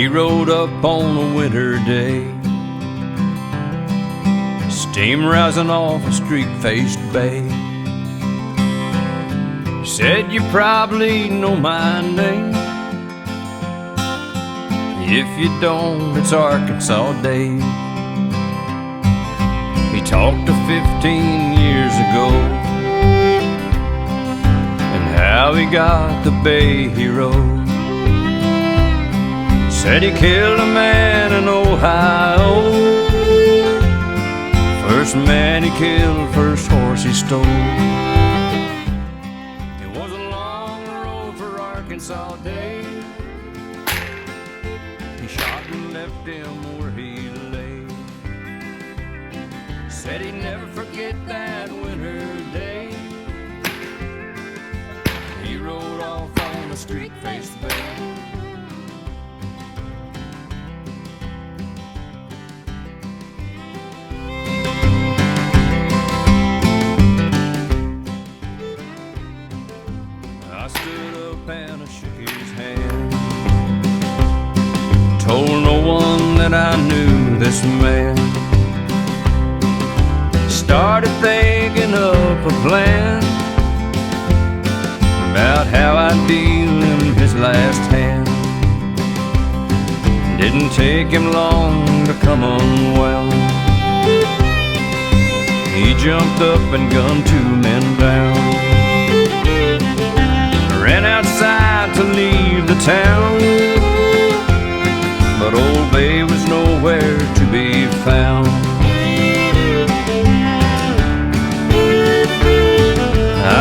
He rode up on a winter day, steam rising off a streak-faced bay. He said, "You probably know my name. If you don't, it's Arkansas Dave." He talked to 15 years ago and how he got the bay he rode. Said he killed a man in Ohio, first man he killed, first horse he stole. It was a long road for Arkansas Dave. He shot and left him where he lay. Said he'd never forget that winter day. He rode off on the streak-faced bay. I stood up and I shook his hand, told no one that I knew this man. Started thinking up a plan about how I'd deal him his last hand. Didn't take him long to come unwound. He jumped up and gunned 2 men down. Ran outside to leave the town, but Old Bay was nowhere to be found.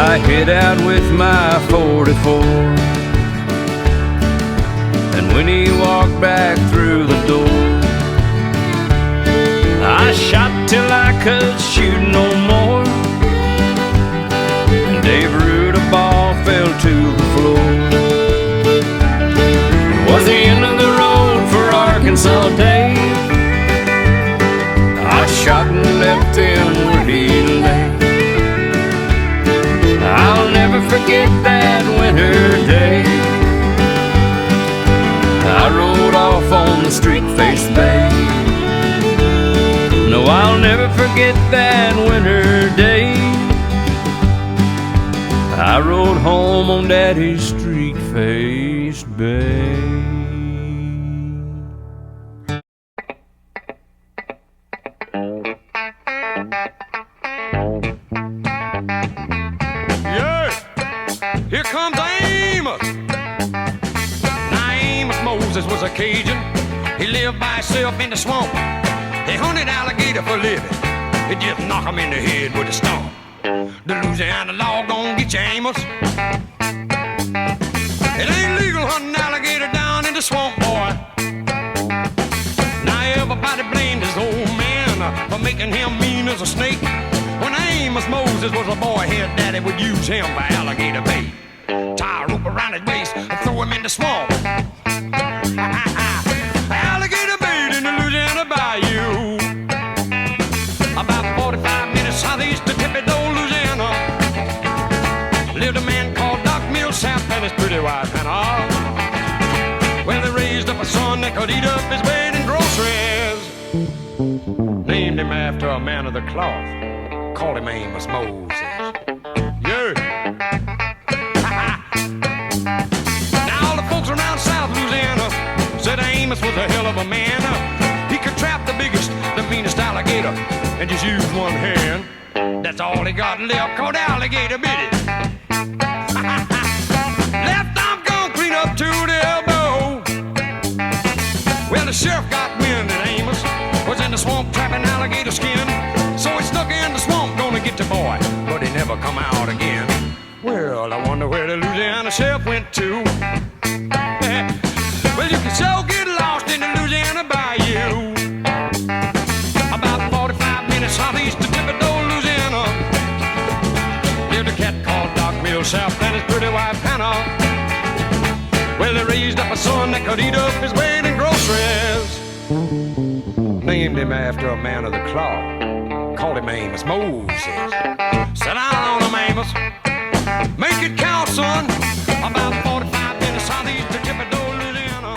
I hit out with my 44, and when he walked back through the door, I shot till I could shoot no more, and Dave Root a ball fell to the floor. It was the end of the road for Arkansas Dave. I shot and left him where he lay. I'll never forget that winter day. I rode off on the streak-faced bay. No, I'll never forget that winter day. I rode home on Daddy's streak-faced bay. Here comes Amos. Now Amos Moses was a Cajun. He lived by himself in the swamp. He hunted alligator for a living. He just knock him in the head with a stump. The Louisiana law gon' get you, Amos. It ain't legal hunting alligator down in the swamp, boy. Now everybody blamed his old man for making him mean as a snake. When Amos Moses was a boy, his daddy would use him for alligator bait. Tie a rope around his waist and throw him in the swamp. Alligator bait in the Louisiana bayou. About 45 minutes southeast of Tippy-Doe, Louisiana, lived a man called Doc Millsap and his pretty wife Hannah. Well, they raised up a son that could eat up his weight in groceries. Named him after a man of the cloth. Called him Amos Moses. Yeah. Now all the folks around South Louisiana said Amos was a hell of a man. He could trap the biggest, the meanest alligator and just use one hand. That's all he got left, called alligator bit it. Left arm gone clean up to the elbow. Well, the sheriff got wind that Amos was in the swamp trapping alligator skin. So he snuck in the swamp, gonna get the boy, but he never come out again. Well, I wonder where the Louisiana sheriff went to. Well, you can so get lost in the Louisiana bayou. About 45 minutes southeast of Tippy-Doe, Louisiana, lived a cat called Doc Millsap and his pretty wife Hannah. Well, they raised up a son that could eat up his weight in groceries. Named him after a man of the cloth. Called him Amos Moses. Sit down on him, Amos. Make it count, son. About 45 minutes southeast of Tippy-Doe, Louisiana.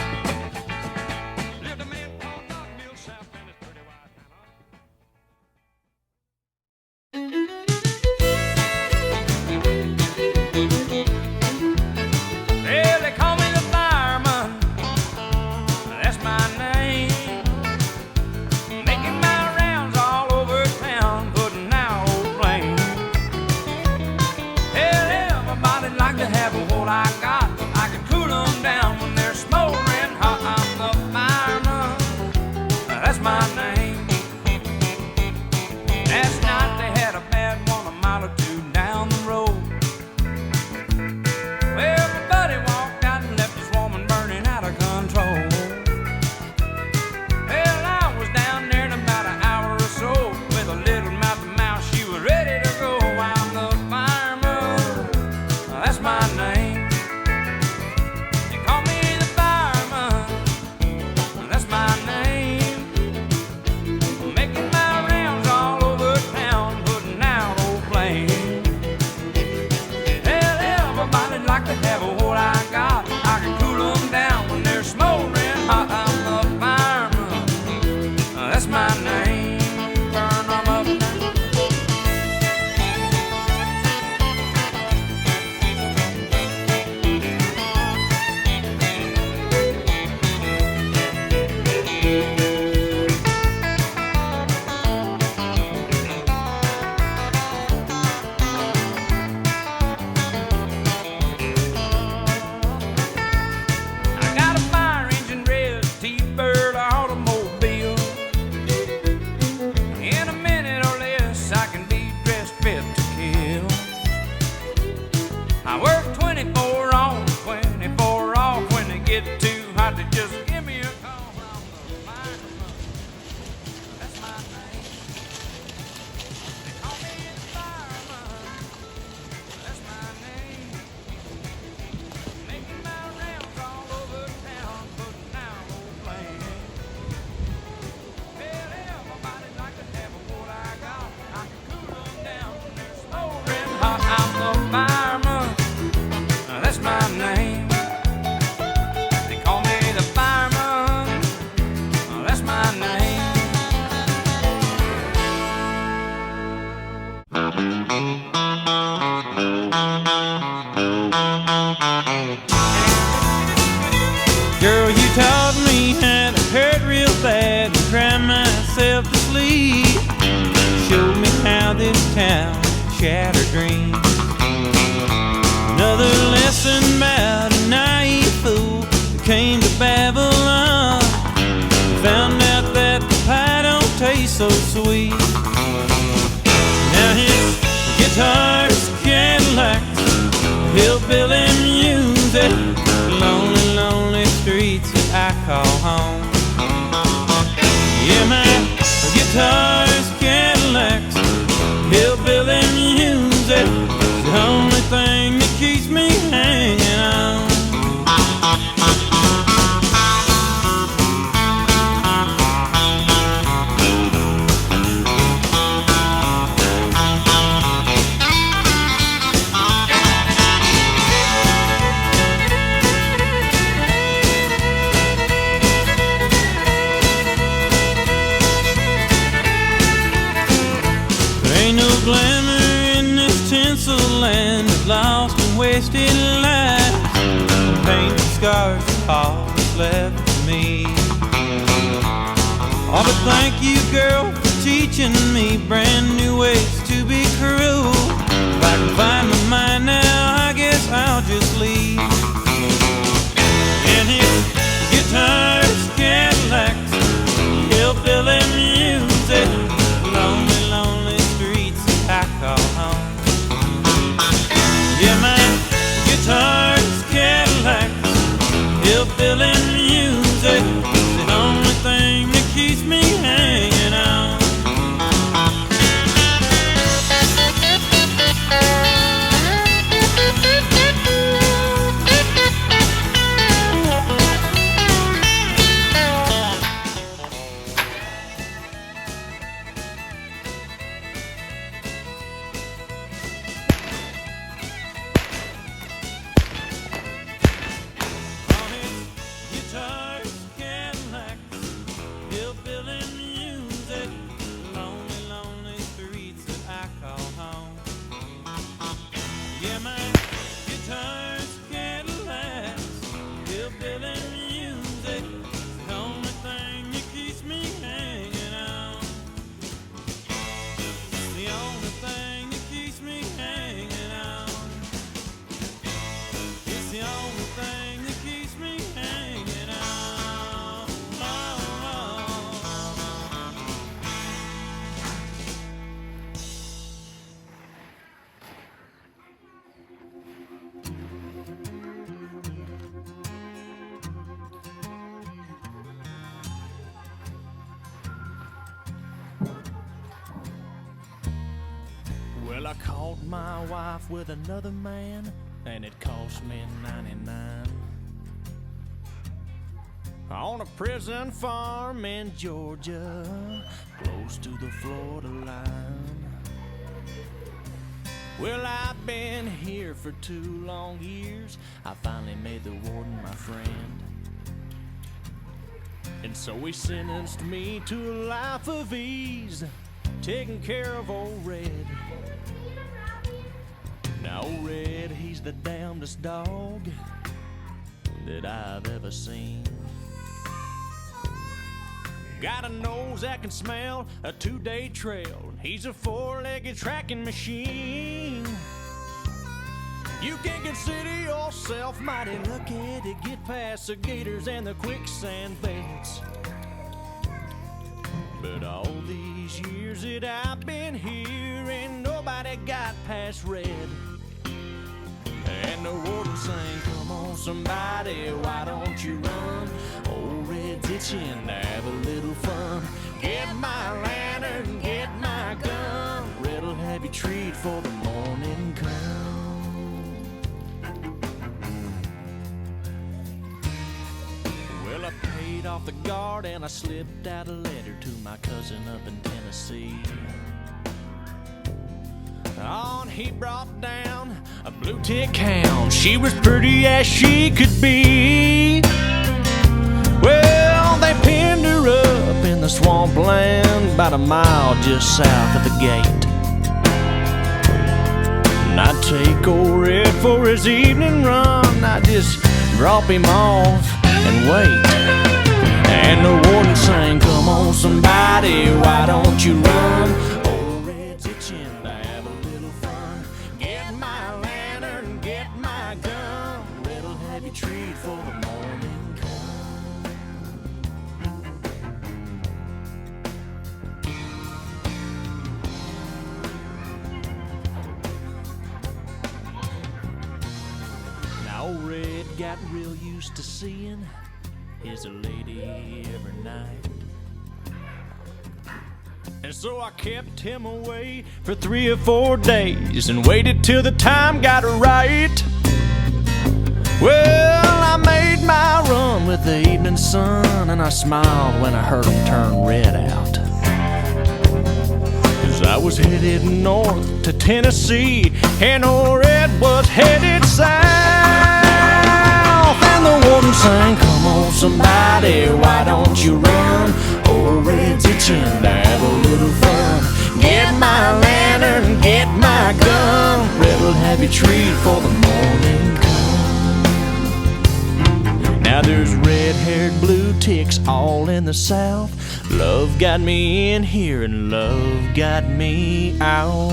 Girl, you taught me how to hurt real bad and cry myself to sleep. Showed me how this town shattered dreams. Another lesson about a naive fool that came to Babylon. Found out that the pie don't taste so sweet. Now his guitar's Cadillacs, hillbilly music, lonely, lonely streets that I call home. Yeah, my guitar's Cadillacs, hillbilly music, the only thing that keeps me hanging on. Ain't no glamour in this tinsel land of lost and wasted lives. Paint and scars are all that's left for me. Oh, but thank you, girl, for teaching me brand new ways to be cruel. If I can find my mind now, I guess I'll just leave. And his guitars, Cadillacs, hillbilly music, lonely, lonely streets I call home. Yeah, my guitar's Cadillacs, hillbilly music, the only thing that keeps me hanging on. Guitars, Cadillacs, hillbilly music, lonely, lonely streets that I call home. Yeah, my guitars, Cadillacs, hillbilly music, the only thing that keeps me hanging on. The only thing that keeps me hanging on. It's the only thing that keeps me hanging on. Well, I caught my wife with another man, and it cost me 99. On a prison farm in Georgia, close to the Florida line. Well, I've been here for 2 long years. I finally made the warden my friend. And so he sentenced me to a life of ease, taking care of old Red. Now old Red, he's the damnedest dog that I've ever seen. Got a nose that can smell a 2-day trail. He's a 4-legged tracking machine. You can consider yourself mighty lucky to get past the gators and the quicksand beds. But all these years that I've been here, ain't nobody got past Red. And the warden sang, "Come on somebody, why don't you run? Old Red's itching to have a little fun. Get my lantern, get my gun. Red'll have you treat for the morning come." Well, I paid off the guard and I slipped out a letter to my cousin up in Tennessee. On he brought down a blue tick hound. She was pretty as she could be. Well, they pinned her up in the swampland about a mile just south of the gate. And I'd take old Red for his evening run. I'd just drop him off and wait. And the warden sang, come on somebody, why don't you run? Old Red's itching to have a little fun. Get my lantern, get my gun. Red'll have you treat for the morning come. Now old Red got real used to seeing his lady every night. And so I kept him away for 3 or 4 days and waited till the time got right. Well, I made my run with the evening sun, and I smiled when I heard him turn Red out. 'Cause I was headed north to Tennessee, and old Red was headed south. And the warden sang, come on somebody, why don't you run? Old Red's itching to have a little fun. Get my lantern, get my gun. Red'll have you treat for the morning come. Now there's red-haired blue ticks all in the south. Love got me in here and love got me out.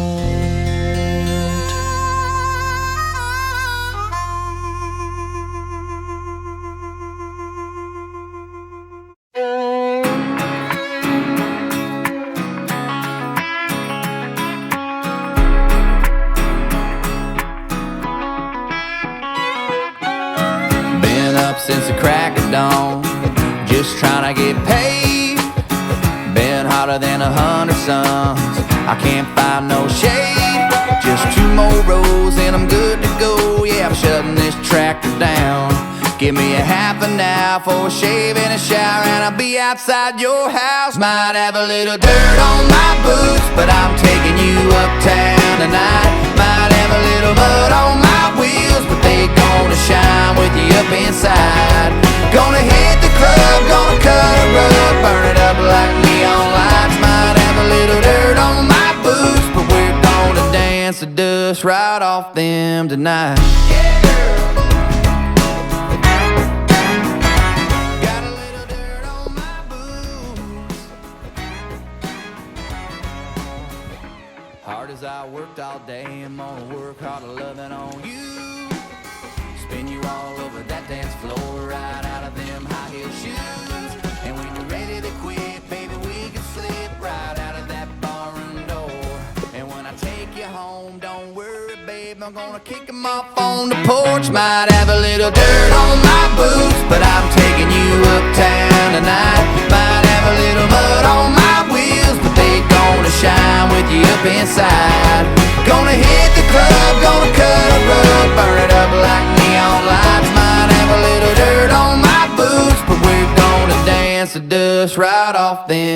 Since the crack of dawn, just trying to get paid. Been hotter than 100 suns, I can't find no shade. Just 2 more rows and I'm good to go. Yeah, I'm shutting this tractor down. Give me a half an hour for a shave and a shower, and I'll be outside your house. Might have a little dirt on my boots, but I'm taking you uptown tonight. Might have a little mud on my wheels, but they gonna shine with you up inside. Gonna hit the club, gonna cut a rug, burn it up like neon lights. Might have a little dirt on my boots, but we're gonna dance the dust right off them tonight. Yeah, girl. Got a little dirt on my boots. Hard as I worked all day, I'm gonna work harder loving on you. Spin you all over that dance floor, right out of them high heel shoes. And when you're ready to quit, baby, we can slip right out of that barroom door. And when I take you home, don't worry, babe, I'm gonna kick them off on the porch. Might have a little dirt on my boots, but I'm taking you uptown tonight. Might have a little mud on my wheels, but they gonna shine with you up inside. Gonna hit the club, gonna cut a rug, burn it up like neon lights. Might have a little dirt on my boots, but we're gonna dance the dust right off them.